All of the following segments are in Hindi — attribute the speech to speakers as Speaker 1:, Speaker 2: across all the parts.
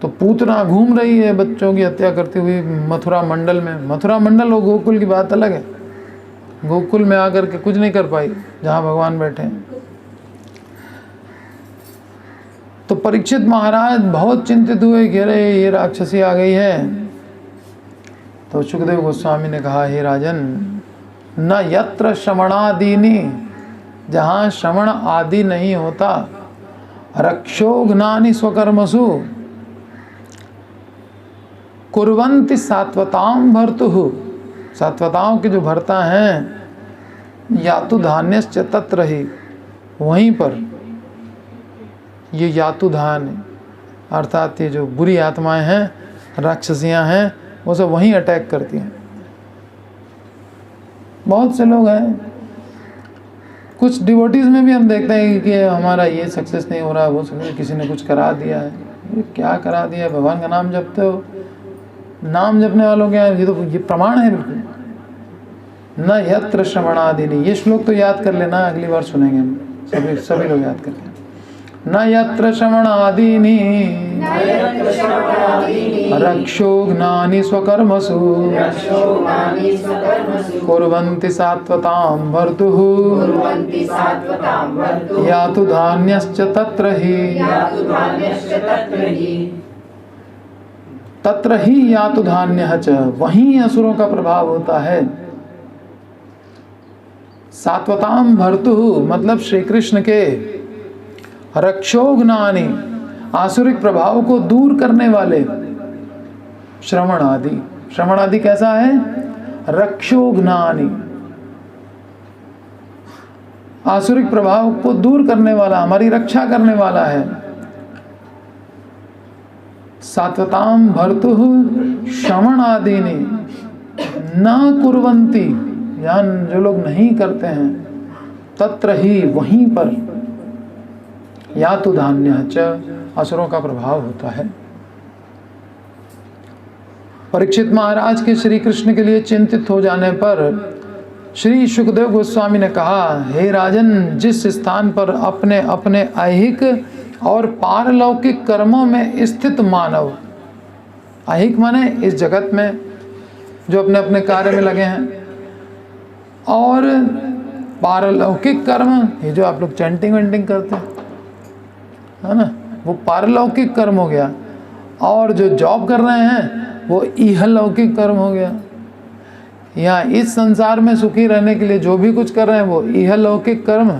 Speaker 1: तो पूतना घूम रही है बच्चों की हत्या करती हुई मथुरा मंडल में। मथुरा मंडल और गोकुल की बात अलग है। गोकुल में आकर के कुछ नहीं कर पाई जहाँ भगवान बैठे हैं। तो परीक्षित महाराज बहुत चिंतित हुए कि अरे ये राक्षसी आ गई है। तो सुखदेव गोस्वामी ने कहा, हे राजन, न यत्र श्रवणादीनि, जहाँ श्रवण आदि नहीं होता, रक्षोघ्नानि स्वकर्मसु कुर्वन्ति सात्वतां भर्तुः, सात्वताओं के जो भर्ता हैं, यातु धान्यश्च तत्र ही, वहीं पर ये यातु धान्य अर्थात ये जो बुरी आत्माएं हैं, राक्षसियां हैं, वो सब वहीं अटैक करती हैं। बहुत से लोग हैं, कुछ डिवोटीज में भी हम देखते हैं कि हमारा ये सक्सेस नहीं हो रहा, वो सक्सेस, किसी ने कुछ करा दिया है। ये क्या करा दिया है? भगवान का नाम जपते हो, नाम जपने वालों के ये तो ये प्रमाण है बिल्कुल। न यत्र श्रवणादीनि, ये श्लोक तो याद कर लेना, अगली बार सुनेंगे हम सभी लोग याद करके। न यत्र श्रवणादीनि रक्षोघ्नानि स्वकर्मसु कुर्वन्ति सात्वतां भर्तुः यातु धान्यश्च तत्र ही, तत्र ही यातु धान्यः च, वहीं असुरों का प्रभाव होता है। सात्वतां भर्तुः मतलब श्री कृष्ण के रक्षोघ्नानि, आसुरिक प्रभाव को दूर करने वाले श्रवण आदि। श्रवण आदि कैसा है? रक्षोघ्नानि, आसुरिक प्रभाव को दूर करने वाला, हमारी रक्षा करने वाला है। सात्वतां भर्तुः श्रवण आदीनि न कुर्वन्ति, यान जो लोग नहीं करते हैं, तत्र ही वहीं पर, यातु धान्यः च, असुरों का प्रभाव होता है। परीक्षित महाराज के श्री कृष्ण के लिए चिंतित हो जाने पर श्री सुखदेव गोस्वामी ने कहा, हे राजन, जिस स्थान पर अपने अपने ऐहिक और पारलौकिक कर्मों में स्थित मानव, ऐहिक माने इस जगत में जो अपने अपने कार्य में लगे हैं, और पारलौकिक कर्म, ये जो आप लोग चैंटिंग वेंटिंग करते हैं, है ना, वो पारलौकिक कर्म हो गया। और जो जॉब कर रहे हैं वो इहलौकिक कर्म हो गया। यहाँ इस संसार में सुखी रहने के लिए जो भी कुछ कर रहे हैं वो इहलौकिक कर्म,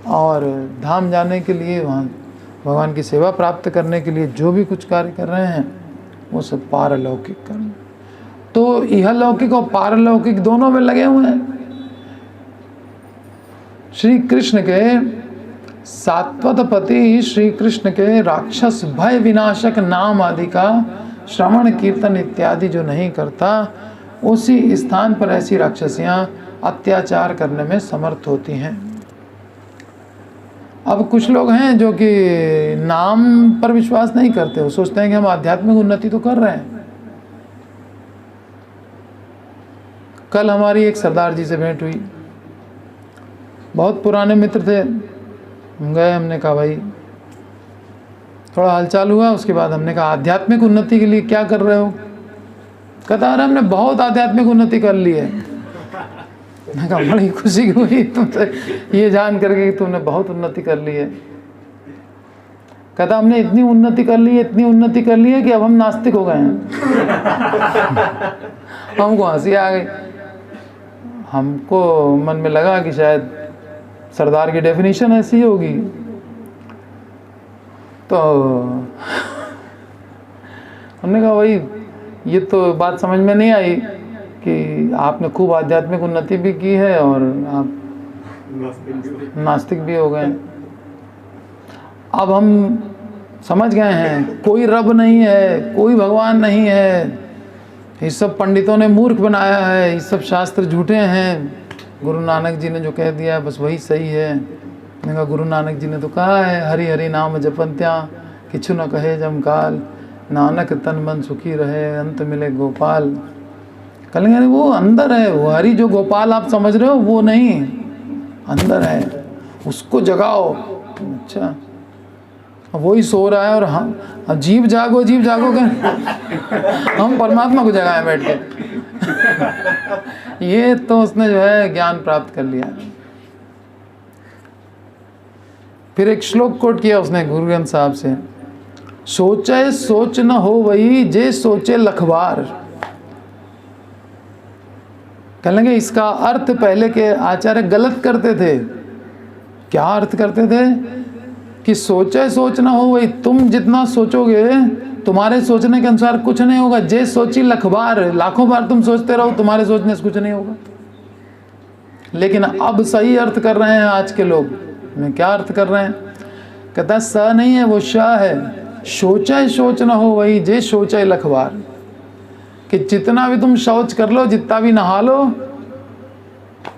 Speaker 1: और धाम जाने के लिए, वहाँ भगवान की सेवा प्राप्त करने के लिए जो भी कुछ कार्य कर रहे हैं वो सब पारलौकिक कर्म। तो इहलौकिक और पारलौकिक दोनों में लगे हुए हैं। श्री कृष्ण के सात्वतपति श्री कृष्ण के राक्षस भय विनाशक नाम आदि का श्रवण कीर्तन इत्यादि जो नहीं करता, उसी स्थान पर ऐसी राक्षसियां अत्याचार करने में समर्थ होती हैं। अब कुछ लोग हैं जो कि नाम पर विश्वास नहीं करते, वो सोचते हैं कि हम आध्यात्मिक उन्नति तो कर रहे हैं। कल हमारी एक सरदार जी से भेंट हुई, बहुत पुराने मित्र थे, हम गए, हमने कहा भाई थोड़ा हालचाल हुआ। उसके बाद हमने कहा आध्यात्मिक उन्नति के लिए क्या कर रहे हो? कहता अरे हमने बहुत आध्यात्मिक उन्नति कर ली है। मैंने कहा बड़ी खुशी हुई तुमसे ये जान करके कि तुमने बहुत उन्नति कर ली है। कहता हमने इतनी उन्नति कर ली है, इतनी उन्नति कर ली है कि अब हम नास्तिक हो गए हैं। हमको हंसी आ गई। हमको मन में लगा कि शायद सरदार की डेफिनेशन ऐसी होगी। तो हमने कहा भाई ये तो बात समझ में नहीं आई कि आपने खूब आध्यात्मिक उन्नति भी की है और आप नास्तिक भी हो गए। अब हम समझ गए हैं कोई रब नहीं है, कोई भगवान नहीं है, ये सब पंडितों ने मूर्ख बनाया है, ये सब शास्त्र झूठे हैं। गुरु नानक जी ने जो कह दिया है बस वही सही है। मैंने कहा गुरु नानक जी ने तो कहा है हरि हरि नाम जपंत्या किछु न कहे जमकाल, नानक तन मन सुखी रहे अंत मिले गोपाल। कहेंगे वो अंदर है, वो हरि जो गोपाल आप समझ रहे हो वो नहीं, अंदर है, उसको जगाओ। अच्छा वही सो रहा है और हम जीव जागो कर हम परमात्मा को जगाए बैठ के। ये तो उसने जो है ज्ञान प्राप्त कर लिया। फिर एक श्लोक कोट किया उसने गुरु ग्रंथ साहब से, सोचे सोच न हो वही जे सोचे लखबार। कह लेंगे इसका अर्थ पहले के आचार्य गलत करते थे। क्या अर्थ करते थे कि सोचे सोच ना हो वही, तुम जितना सोचोगे तुम्हारे सोचने के अनुसार कुछ नहीं होगा। जे सोची लखबार, लाखों बार तुम सोचते रहो, तुम्हारे सोचने से कुछ नहीं होगा। लेकिन अब सही अर्थ कर रहे हैं आज के लोग। में क्या अर्थ कर रहे हैं? कहता है स नहीं है, वो श है। सोचे सोच ना हो वही जे सोचे लखबार, कि जितना भी तुम शौच कर लो, जितना भी नहा लो,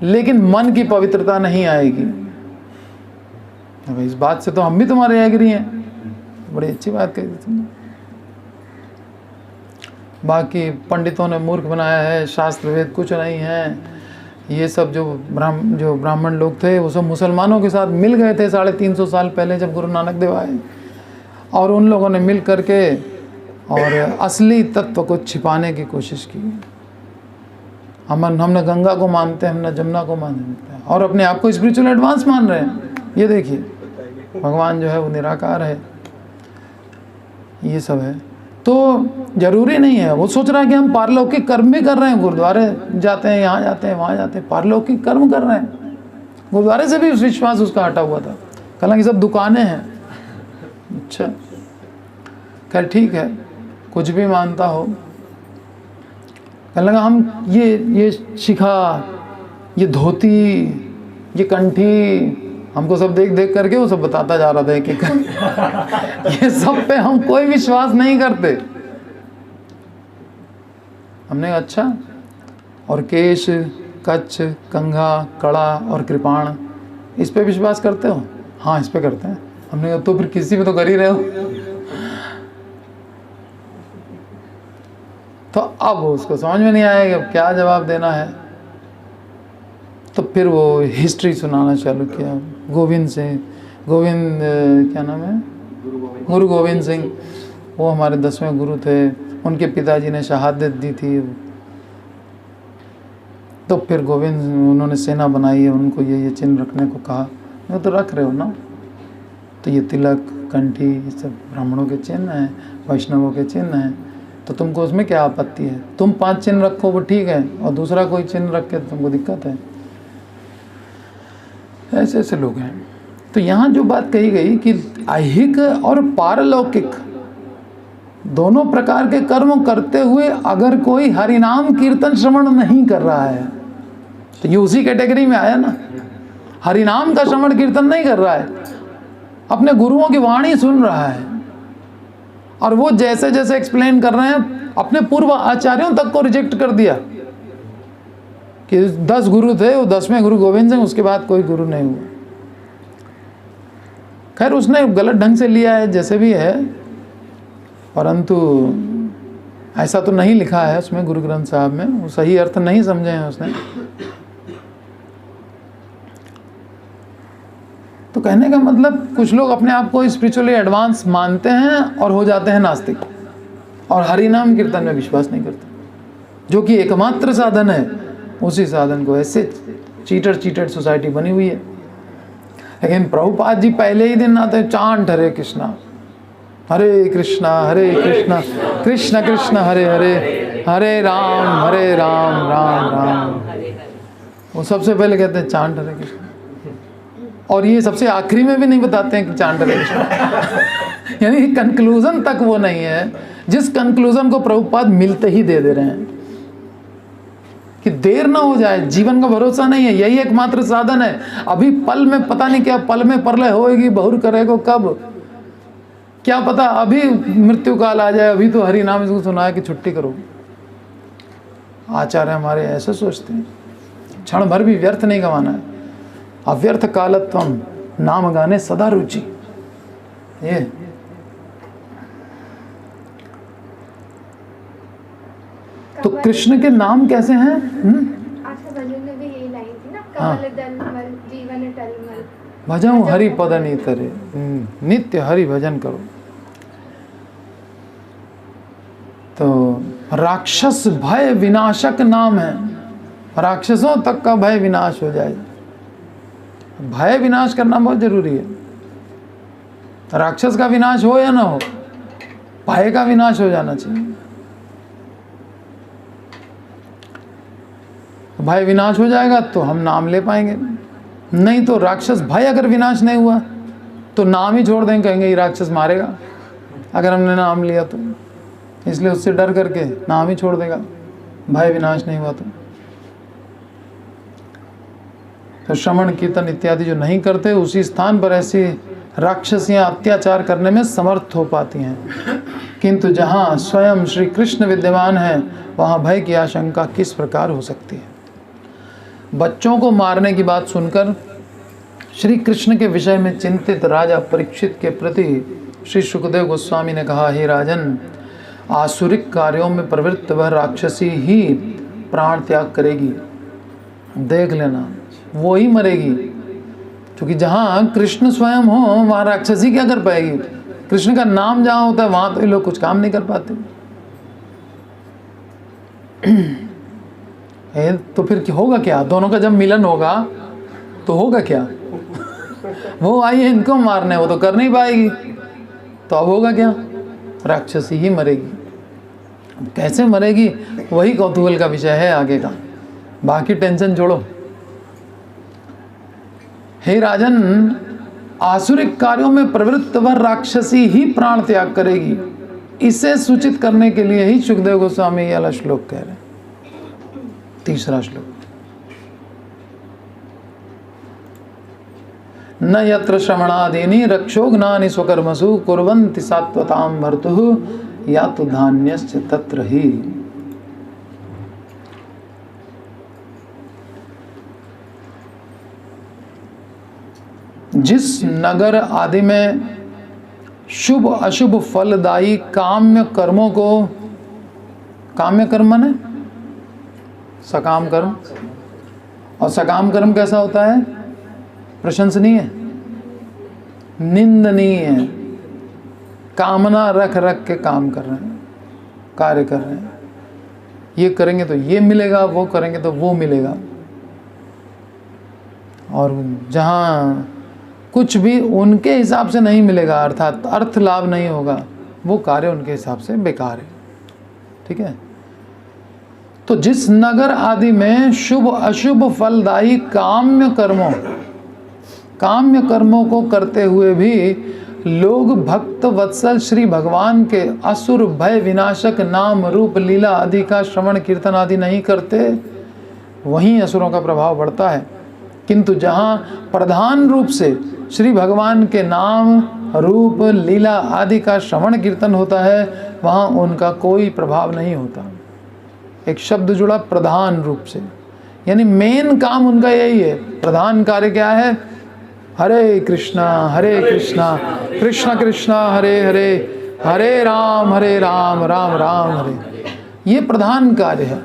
Speaker 1: लेकिन मन की पवित्रता नहीं आएगी। इस बात से तो हम भी तुम्हारे एग्री हैं, बड़ी अच्छी बात कही तुमने। बाकी पंडितों ने मूर्ख बनाया है, शास्त्र वेद कुछ नहीं है। ये सब जो ब्राह्मण लोग थे वो सब मुसलमानों के साथ मिल गए थे 350 साल पहले जब गुरु नानक देव आए, और उन लोगों ने मिल करके और असली तत्व को छिपाने की कोशिश की। हमने गंगा को मानते हैं, हमने जमुना को मानते हैं, और अपने आप को स्पिरिचुअल एडवांस मान रहे हैं। ये देखिए भगवान जो है वो निराकार है, ये सब है। तो जरूरी नहीं है, वो सोच रहा है कि हम पारलौकिक कर्म भी कर रहे हैं, गुरुद्वारे जाते हैं, यहाँ जाते हैं, वहाँ जाते हैं, पारलौकिक कर्म कर रहे हैं। गुरुद्वारे से भी विश्वास उसका हटा हुआ था, कहना कि सब दुकानें हैं। अच्छा खैर ठीक है, कुछ भी मानता हो। कहने लगा हम ये शिखा, ये धोती, ये कंठी, हमको सब देख देख करके वो सब बताता जा रहा था कि ये सब पे हम कोई विश्वास नहीं करते। हमने कहा अच्छा, और केश, कच्छ, कंघा, कड़ा और कृपाण, इस पे विश्वास करते हो? हाँ इस पे करते हैं। हमने कहा तो फिर किसी पे तो कर ही रहे हो। तो अब उसको समझ में नहीं आया कि क्या जवाब देना है। तो फिर वो हिस्ट्री सुनाना चालू किया। गोविंद क्या नाम है, गुरु गोविंद सिंह, वो हमारे 10वें गुरु थे, उनके पिताजी ने शहादत दी थी। तो फिर उन्होंने सेना बनाई है, उनको ये चिन्ह रखने को कहा। वो तो रख रहे हो ना, तो ये तिलक, कंठी, ये सब ब्राह्मणों के चिन्ह हैं, वैष्णवों के चिन्ह हैं, तो तुमको उसमें क्या आपत्ति है? तुम 5 चिन्ह रखो वो ठीक है, और दूसरा कोई चिन्ह रख के तुमको दिक्कत है। ऐसे ऐसे लोग हैं। तो यहाँ जो बात कही गई कि ऐहिक और पारलौकिक दोनों प्रकार के कर्म करते हुए अगर कोई हरिनाम कीर्तन श्रवण नहीं कर रहा है, तो ये उसी कैटेगरी में आया ना। हरिनाम का श्रवण कीर्तन नहीं कर रहा है, अपने गुरुओं की वाणी सुन रहा है, और वो जैसे जैसे एक्सप्लेन कर रहे हैं, अपने पूर्व आचार्यों तक को रिजेक्ट कर दिया कि 10 गुरु थे, वो 10वें गुरु गोविंद सिंह, उसके बाद कोई गुरु नहीं हुआ। खैर उसने गलत ढंग से लिया है, जैसे भी है, परंतु ऐसा तो नहीं लिखा है उसमें गुरु ग्रंथ साहब में, वो सही अर्थ नहीं समझे हैं उसने। तो कहने का मतलब कुछ लोग अपने आप को स्पिरिचुअली एडवांस मानते हैं और हो जाते हैं नास्तिक, और हरिनाम कीर्तन में विश्वास नहीं करते, जो कि एकमात्र साधन है। उसी साधन को ऐसे चीटर सोसाइटी बनी हुई है। लेकिन प्रभुपाद जी पहले ही दिन आते चांट हरे कृष्णा कृष्ण कृष्ण हरे हरे, हरे राम राम राम। वो सबसे पहले कहते हैं चांट हरे कृष्ण, और ये सबसे आखिरी में भी नहीं बताते हैं कि चांट हरे कृष्ण। यानी कंक्लूजन तक वो नहीं है, जिस कंक्लूजन को प्रभुपाद मिलते ही दे रहे हैं कि देर ना हो जाए। जीवन का भरोसा नहीं है, यही एकमात्र साधन है। अभी पल में पता नहीं क्या पल में परलय होएगी, बहुर करेगो कब, क्या पता अभी मृत्यु काल आ जाए। अभी तो हरि नाम इसको सुनाया कि छुट्टी करो। आचार्य हमारे ऐसे सोचते हैं, क्षण भर भी व्यर्थ नहीं गंवाना है। अव्यर्थ कालत्वम नाम गाने सदा रुचि। ये तो कृष्ण के नाम कैसे हैं?
Speaker 2: अच्छा भजन में भी यही लाइन थी ना, कमल दलमल जीवन टलमल,
Speaker 1: भजऊं हरि पद नीतरे, नित्य हरि भजन करो। तो राक्षस भय विनाशक नाम है, राक्षसों तक का भय विनाश हो जाए। भय विनाश करना बहुत जरूरी है। राक्षस का विनाश हो या ना हो, भय का विनाश हो जाना चाहिए। भय विनाश हो जाएगा तो हम नाम ले पाएंगे, नहीं तो राक्षस भय अगर विनाश नहीं हुआ तो नाम ही छोड़ देंगे, कहेंगे ये राक्षस मारेगा अगर हमने नाम लिया तो, इसलिए उससे डर करके नाम ही छोड़ देगा, भय विनाश नहीं हुआ तो श्रवण कीर्तन इत्यादि जो नहीं करते, उसी स्थान पर ऐसी राक्षसियां अत्याचार करने में समर्थ हो पाती हैं। किंतु जहाँ स्वयं श्री कृष्ण विद्यमान है वहाँ भय की आशंका किस प्रकार हो सकती है। बच्चों को मारने की बात सुनकर श्री कृष्ण के विषय में चिंतित राजा परीक्षित के प्रति श्री सुखदेव गोस्वामी ने कहा, हे राजन, आसुरिक कार्यों में प्रवृत्त वह राक्षसी ही प्राण त्याग करेगी, देख लेना वो ही मरेगी। क्योंकि जहाँ कृष्ण स्वयं हो वहाँ राक्षसी क्या कर पाएगी। कृष्ण का नाम जहाँ होता है वहाँ तो ये लोग कुछ काम नहीं कर पाते। तो फिर होगा क्या, दोनों का जब मिलन होगा तो होगा क्या। वो आई है इनको मारने, वो तो कर नहीं पाएगी, तो अब होगा क्या, राक्षसी ही मरेगी। अब कैसे मरेगी वही कौतूहल का विषय है आगे का, बाकी टेंशन छोड़ो। हे राजन, आसुरिक कार्यों में प्रवृत्त वह राक्षसी ही प्राण त्याग करेगी, इसे सूचित करने के लिए ही सुखदेव गोस्वामी ये वाला श्लोक कह रहे हैं। तीसरा श्लोक, न यत्र श्रवणादीनि रक्षोघ्नानि स्वकर्मसु कुर्वन्ति सात्वतां भर्तुः या तु धान्यश्च तत्र ही। जिस नगर आदि में शुभ अशुभ फलदायी काम्य कर्मों को, काम्य कर्म ने सकाम कर्म, और सकाम कर्म कैसा होता है, प्रशंसनीय, निंदनीय है, कामना रख रख के काम कर रहे हैं, कार्य कर रहे हैं, ये करेंगे तो ये मिलेगा, वो करेंगे तो वो मिलेगा, और जहाँ कुछ भी उनके हिसाब से नहीं मिलेगा, अर्थात अर्थ लाभ नहीं होगा, वो कार्य उनके हिसाब से बेकार है। ठीक है, तो जिस नगर आदि में शुभ अशुभ फलदायी काम्य कर्मों को करते हुए भी लोग भक्त वत्सल श्री भगवान के असुर भय विनाशक नाम रूप लीला आदि का श्रवण कीर्तन आदि नहीं करते, वहीं असुरों का प्रभाव बढ़ता है। किंतु जहाँ प्रधान रूप से श्री भगवान के नाम रूप लीला आदि का श्रवण कीर्तन होता है, वहाँ उनका कोई प्रभाव नहीं होता। एक शब्द जुड़ा प्रधान रूप से, यानी मेन काम उनका यही है। प्रधान कार्य क्या है, हरे कृष्णा कृष्ण कृष्ण हरे हरे, हरे राम राम राम हरे, ये प्रधान कार्य है।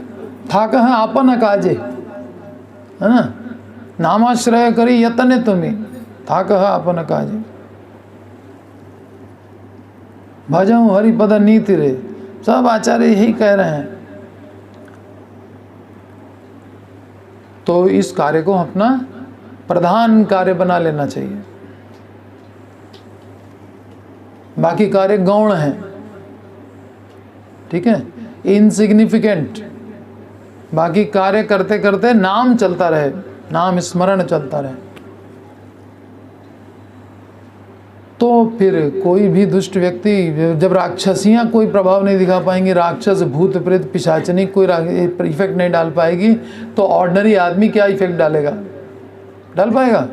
Speaker 1: थाकह आपन काजे, है ना, नामाश्रय करी यतने तुम्हें, थाकह आपन काजे, भजऊं हरिपद नीति रे, सब आचार्य यही कह रहे हैं। तो इस कार्य को अपना प्रधान कार्य बना लेना चाहिए, बाकी कार्य गौण हैं, ठीक है, इनसिग्निफिकेंट। बाकी कार्य करते करते नाम चलता रहे, नाम स्मरण चलता रहे, तो फिर कोई भी दुष्ट व्यक्ति, जब राक्षसियाँ कोई प्रभाव नहीं दिखा पाएंगी, राक्षस भूत प्रेत पिशाचनी कोई इफेक्ट नहीं डाल पाएगी, तो ऑर्डिनरी आदमी क्या इफेक्ट डालेगा, डाल पाएगा?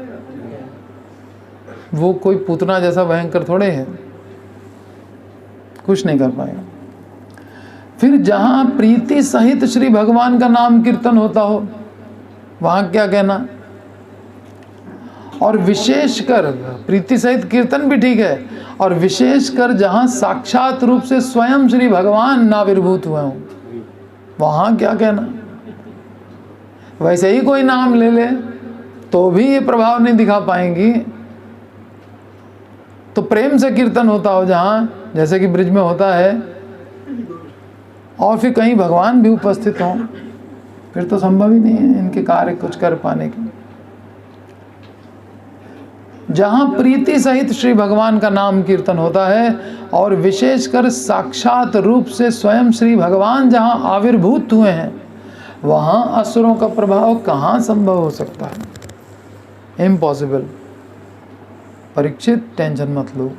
Speaker 1: वो कोई पूतना जैसा भयंकर थोड़े है, कुछ नहीं कर पाएगा। फिर जहाँ प्रीति सहित श्री भगवान का नाम कीर्तन होता हो, वहाँ क्या कहना। और विशेषकर प्रीति सहित कीर्तन भी ठीक है, और विशेषकर जहाँ साक्षात रूप से स्वयं श्री भगवान नाविर्भूत हुए हों, वहाँ क्या कहना। वैसे ही कोई नाम ले ले तो भी ये प्रभाव नहीं दिखा पाएंगी तो प्रेम से कीर्तन होता हो जहाँ, जैसे कि ब्रिज में होता है, और फिर कहीं भगवान भी उपस्थित हों, फिर तो संभव ही नहीं है इनके कार्य कुछ कर पाने के। जहाँ प्रीति सहित श्री भगवान का नाम कीर्तन होता है और विशेषकर साक्षात रूप से स्वयं श्री भगवान जहाँ आविर्भूत हुए हैं, वहाँ असुरों का प्रभाव कहाँ संभव हो सकता है? इम्पॉसिबल। परीक्षित, टेंशन मत लो।